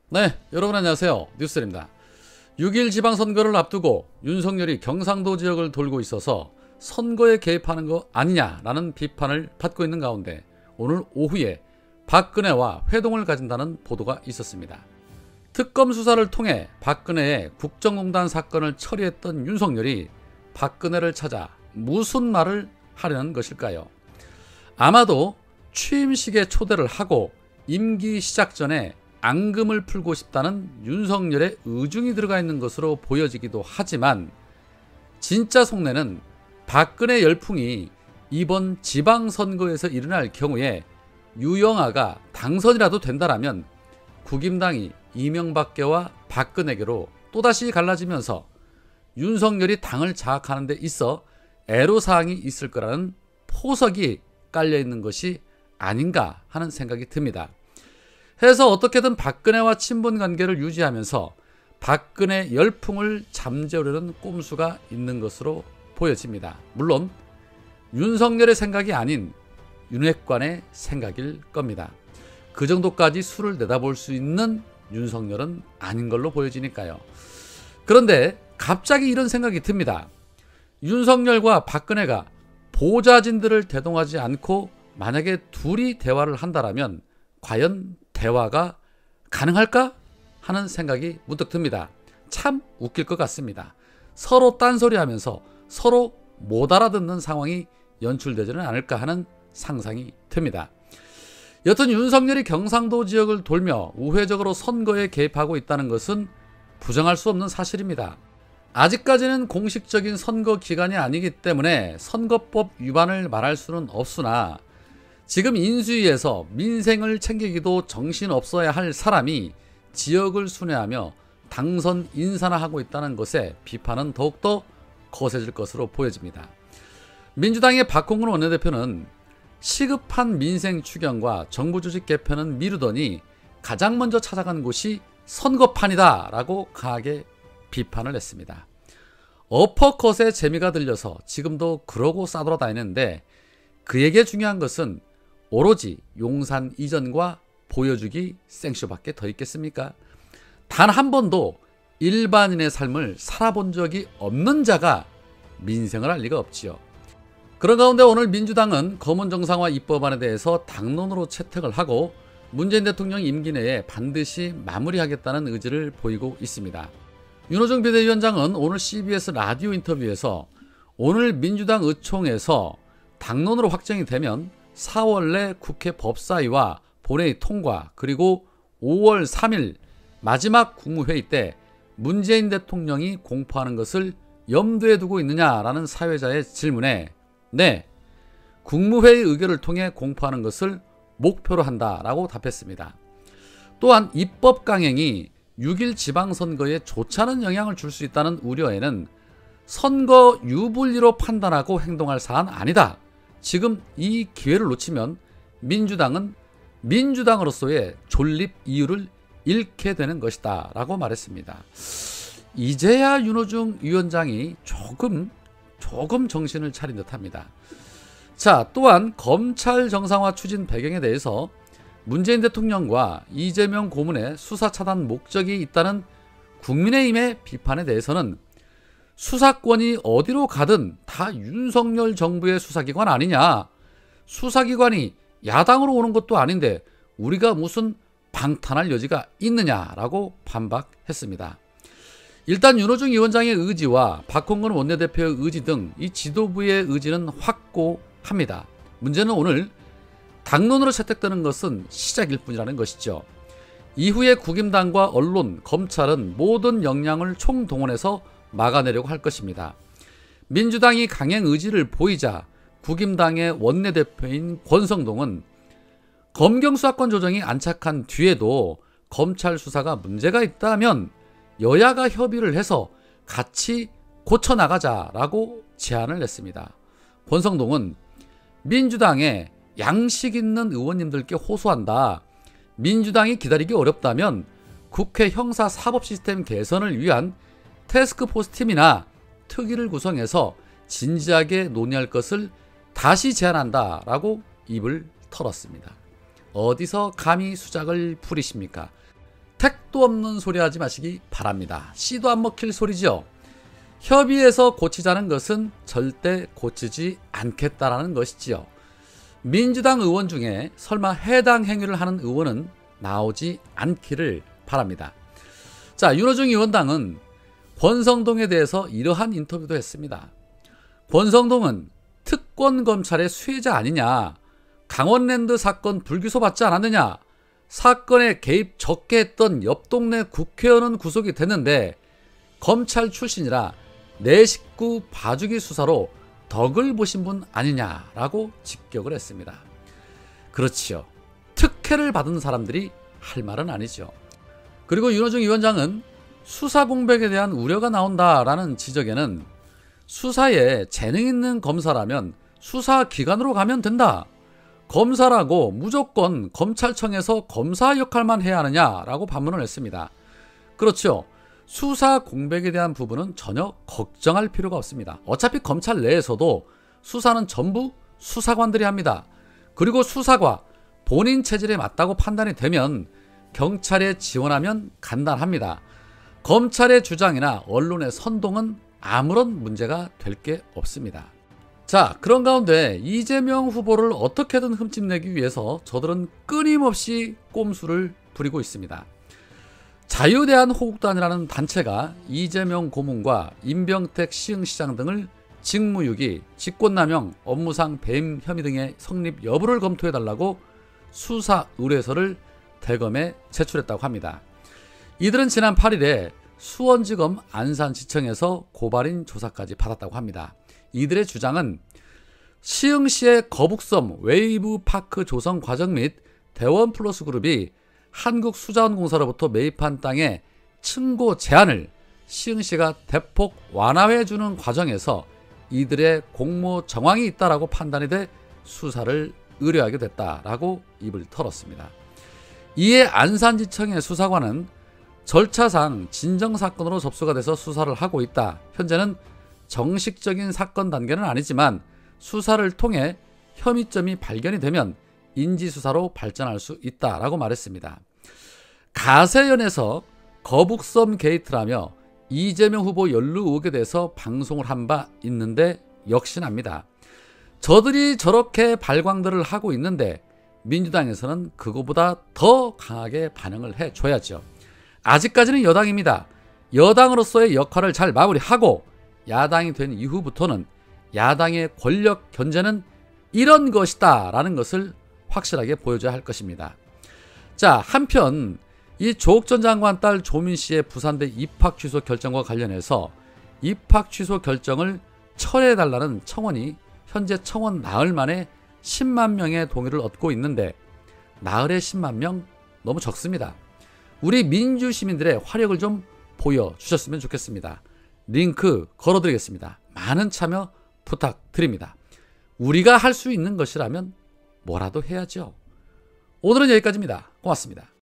네, 여러분 안녕하세요. 뉴스입니다. 6일 지방선거를 앞두고 윤석열이 경상도 지역을 돌고 있어서 선거에 개입하는 거 아니냐라는 비판을 받고 있는 가운데 오늘 오후에 박근혜와 회동을 가진다는 보도가 있었습니다. 특검 수사를 통해 박근혜의 국정농단 사건을 처리했던 윤석열이 박근혜를 찾아 무슨 말을 하려는 것일까요? 아마도 취임식에 초대를 하고 임기 시작 전에 앙금을 풀고 싶다는 윤석열의 의중이 들어가 있는 것으로 보여지기도 하지만 진짜 속내는 박근혜 열풍이 이번 지방선거에서 일어날 경우에 유영아가 당선이라도 된다라면 국임당이 이명박계와 박근혜계로 또다시 갈라지면서 윤석열이 당을 장악하는 데 있어 애로사항이 있을 거라는 포석이 깔려있는 것이 아닌가 하는 생각이 듭니다. 해서 어떻게든 박근혜와 친분관계를 유지하면서 박근혜 열풍을 잠재우려는 꼼수가 있는 것으로 보여집니다. 물론 윤석열의 생각이 아닌 윤핵관의 생각일 겁니다. 그 정도까지 수를 내다볼 수 있는 윤석열은 아닌 걸로 보여지니까요. 그런데 갑자기 이런 생각이 듭니다. 윤석열과 박근혜가 보좌진들을 대동하지 않고 만약에 둘이 대화를 한다면 과연 대화가 가능할까 하는 생각이 문득 듭니다. 참 웃길 것 같습니다. 서로 딴소리하면서 서로 못 알아듣는 상황이 연출되지는 않을까 하는 상상이 듭니다. 여튼 윤석열이 경상도 지역을 돌며 우회적으로 선거에 개입하고 있다는 것은 부정할 수 없는 사실입니다. 아직까지는 공식적인 선거 기간이 아니기 때문에 선거법 위반을 말할 수는 없으나 지금 인수위에서 민생을 챙기기도 정신없어야 할 사람이 지역을 순회하며 당선 인사나 하고 있다는 것에 비판은 더욱더 거세질 것으로 보여집니다. 민주당의 박홍근 원내대표는 시급한 민생 추경과 정부 조직 개편은 미루더니 가장 먼저 찾아간 곳이 선거판이다 라고 강하게 비판을 했습니다. 어퍼컷의 재미가 들려서 지금도 그러고 싸돌아다니는데 그에게 중요한 것은 오로지 용산 이전과 보여주기 생쇼밖에 더 있겠습니까? 단 한 번도 일반인의 삶을 살아본 적이 없는 자가 민생을 할 리가 없지요. 그런 가운데 오늘 민주당은 검언정상화 입법안에 대해서 당론으로 채택을 하고 문재인 대통령 임기 내에 반드시 마무리하겠다는 의지를 보이고 있습니다. 윤호중 비대위원장은 오늘 CBS 라디오 인터뷰에서 오늘 민주당 의총에서 당론으로 확정이 되면 4월 내 국회 법사위와 본회의 통과 그리고 5월 3일 마지막 국무회의 때 문재인 대통령이 공포하는 것을 염두에 두고 있느냐라는 사회자의 질문에 네, 국무회의 의결을 통해 공포하는 것을 목표로 한다라고 답했습니다. 또한 입법 강행이 6일 지방선거에 좋지 않은 영향을 줄 수 있다는 우려에는 선거 유불리로 판단하고 행동할 사안 아니다. 지금 이 기회를 놓치면 민주당은 민주당으로서의 존립 이유를 잃게 되는 것이다 라고 말했습니다. 이제야 윤호중 위원장이 조금 정신을 차린 듯합니다. 자, 또한 검찰 정상화 추진 배경에 대해서 문재인 대통령과 이재명 고문의 수사 차단 목적이 있다는 국민의힘의 비판에 대해서는 수사권이 어디로 가든 다 윤석열 정부의 수사기관 아니냐. 수사기관이 야당으로 오는 것도 아닌데 우리가 무슨 방탄할 여지가 있느냐라고 반박했습니다. 일단 윤호중 위원장의 의지와 박홍근 원내대표의 의지 등 이 지도부의 의지는 확고합니다. 문제는 오늘 당론으로 채택되는 것은 시작일 뿐이라는 것이죠. 이후에 국임당과 언론, 검찰은 모든 역량을 총동원해서 막아내려고 할 것입니다. 민주당이 강행 의지를 보이자 국임당의 원내대표인 권성동은 검경수사권 조정이 안착한 뒤에도 검찰 수사가 문제가 있다면 여야가 협의를 해서 같이 고쳐나가자라고 제안을 했습니다. 권성동은 민주당에 양식 있는 의원님들께 호소한다. 민주당이 기다리기 어렵다면 국회 형사사법 시스템 개선을 위한 태스크포스 팀이나 특위를 구성해서 진지하게 논의할 것을 다시 제안한다 라고 입을 털었습니다. 어디서 감히 수작을 부리십니까? 택도 없는 소리 하지 마시기 바랍니다. 씨도 안 먹힐 소리죠. 협의해서 고치자는 것은 절대 고치지 않겠다라는 것이지요. 민주당 의원 중에 설마 해당 행위를 하는 의원은 나오지 않기를 바랍니다. 자, 윤호중 위원장은 권성동에 대해서 이러한 인터뷰도 했습니다. 권성동은 특권 검찰의 수혜자 아니냐, 강원랜드 사건 불기소 받지 않았느냐, 사건에 개입 적게 했던 옆 동네 국회의원은 구속이 됐는데 검찰 출신이라 내 식구 봐주기 수사로 덕을 보신 분 아니냐라고 직격을 했습니다. 그렇지요. 특혜를 받은 사람들이 할 말은 아니죠. 그리고 윤호중 위원장은 수사 공백에 대한 우려가 나온다라는 지적에는 수사에 재능 있는 검사라면 수사기관으로 가면 된다. 검사라고 무조건 검찰청에서 검사 역할만 해야 하느냐라고 반문을 했습니다. 그렇죠. 수사 공백에 대한 부분은 전혀 걱정할 필요가 없습니다. 어차피 검찰 내에서도 수사는 전부 수사관들이 합니다. 그리고 수사가 본인 체질에 맞다고 판단이 되면 경찰에 지원하면 간단합니다. 검찰의 주장이나 언론의 선동은 아무런 문제가 될 게 없습니다. 자, 그런 가운데 이재명 후보를 어떻게든 흠집내기 위해서 저들은 끊임없이 꼼수를 부리고 있습니다. 자유대한호국단이라는 단체가 이재명 고문과 임병택 시흥시장 등을 직무유기, 직권남용, 업무상 배임 혐의 등의 성립 여부를 검토해달라고 수사 의뢰서를 대검에 제출했다고 합니다. 이들은 지난 8일에 수원지검 안산지청에서 고발인 조사까지 받았다고 합니다. 이들의 주장은 시흥시의 거북섬 웨이브파크 조성 과정 및 대원플러스 그룹이 한국수자원공사로부터 매입한 땅의 층고 제한을 시흥시가 대폭 완화해주는 과정에서 이들의 공모 정황이 있다라고 판단이 돼 수사를 의뢰하게 됐다라고 입을 털었습니다. 이에 안산지청의 수사관은 절차상 진정사건으로 접수가 돼서 수사를 하고 있다. 현재는 정식적인 사건 단계는 아니지만 수사를 통해 혐의점이 발견이 되면 인지수사로 발전할 수 있다라고 말했습니다. 가세연에서 거북섬 게이트라며 이재명 후보 연루 의혹에 대해서 방송을 한 바 있는데 역시납니다. 저들이 저렇게 발광들을 하고 있는데 민주당에서는 그거보다 더 강하게 반응을 해줘야죠. 아직까지는 여당입니다. 여당으로서의 역할을 잘 마무리하고 야당이 된 이후부터는 야당의 권력 견제는 이런 것이다 라는 것을 확실하게 보여줘야 할 것입니다. 자, 한편 이 조국 전 장관 딸 조민 씨의 부산대 입학 취소 결정과 관련해서 입학 취소 결정을 철회해달라는 청원이 현재 청원 나흘 만에 10만 명의 동의를 얻고 있는데 나흘에 10만 명 너무 적습니다. 우리 민주시민들의 화력을 좀 보여주셨으면 좋겠습니다. 링크 걸어드리겠습니다. 많은 참여 부탁드립니다. 우리가 할 수 있는 것이라면 뭐라도 해야죠. 오늘은 여기까지입니다. 고맙습니다.